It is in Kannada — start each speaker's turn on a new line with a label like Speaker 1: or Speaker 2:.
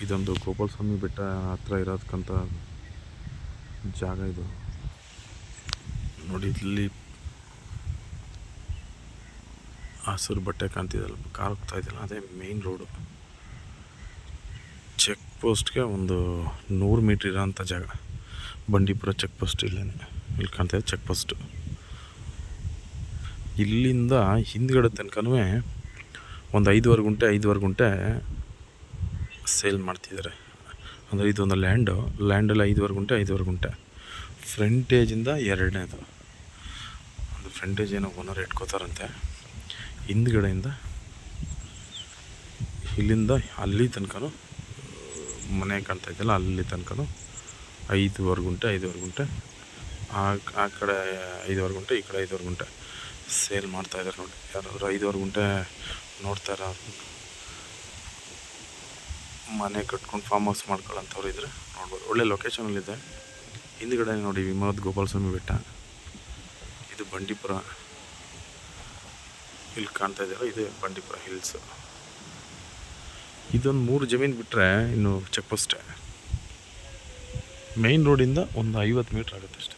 Speaker 1: ಇದೊಂದು ಗೋಪಾಲಸ್ವಾಮಿ ಬೆಟ್ಟ ಹತ್ರ ಇರೋದಕ್ಕಂಥ ಜಾಗ ಇದು ನೋಡಿ. ಇಲ್ಲಿ ಹಸಿರು ಬಟ್ಟೆ ಕಾಣ್ತಿದೆಯಲ್ಲ, ಕಾರ್ ಹೋಗ್ತಾ ಇದೆಯಲ್ಲ, ಅದೇ ಮೇಯ್ನ್ ರೋಡು. ಚೆಕ್ ಪೋಸ್ಟ್ಗೆ ಒಂದು 100 ಮೀಟ್ರ್ ಇರೋಂಥ ಜಾಗ. ಬಂಡೀಪುರ ಚೆಕ್ ಪೋಸ್ಟ್ ಇಲ್ಲಿ ಕಾಣ್ತಾ ಇದೆ ಚೆಕ್ ಪೋಸ್ಟು. ಇಲ್ಲಿಂದ ಹಿಂದ್ಗಡೆ ತನಕನೂ ಒಂದು 5 ಗುಂಟೆ ಸೇಲ್ ಮಾಡ್ತಿದ್ದಾರೆ. ಅಂದರೆ ಇದೊಂದು ಲ್ಯಾಂಡಲ್ಲಿ 5 ಗುಂಟೆ ಫ್ರಂಟೇಜಿಂದ 2ನೇದು. ಒಂದು ಫ್ರಂಟೇಜ್ ಏನೋ ಓನರ್ ಇಟ್ಕೋತಾರಂತೆ. ಹಿಂದ್ಗಡೆಯಿಂದ ಇಲ್ಲಿಂದ ಅಲ್ಲಿ ತನಕನೂ ಮನೆ ಕಾಣ್ತಾ ಇದೆಯಲ್ಲ, ಅಲ್ಲಿ ತನಕನೂ 5 ಗುಂಟೆ ಆ ಕಡೆ 5 ಗುಂಟೆ, ಈ ಕಡೆ 5 ಗುಂಟೆ ಸೇಲ್ ಮಾಡ್ತಾಯಿದ್ದಾರೆ ನೋಡಿ. ಯಾರಾದರೂ 5 ಗುಂಟೆ ನೋಡ್ತಾರ, ಮನೆ ಕಟ್ಕೊಂಡು ಫಾರ್ಮ್ ಹೌಸ್ ಮಾಡ್ಕೊಳ್ಳೋಂಥವ್ರು ಇದ್ದರೆ ನೋಡ್ಬೋದು. ಒಳ್ಳೆ ಲೊಕೇಶನಲ್ಲಿದೆ. ಹಿಂದ್ಗಡೆ ನೋಡಿ ವಿಮೋದ್ ಗೋಪಾಲಸ್ವಾಮಿ ಬೆಟ್ಟ. ಇದು ಬಂಡೀಪುರ ಇಲ್ಲಿ ಕಾಣ್ತಾ ಇದೆಯಲ್ಲ, ಇದು ಬಂಡೀಪುರ ಹಿಲ್ಸು. ಇದೊಂದು 3 ಜಮೀನು ಬಿಟ್ಟರೆ ಇನ್ನು ಚೆಕ್ ಪೋಸ್ಟೇ. ಮೇಯ್ನ್ ರೋಡಿಂದ ಒಂದು 50 ಮೀಟ್ರ್ ಆಗುತ್ತೆ ಅಷ್ಟೇ.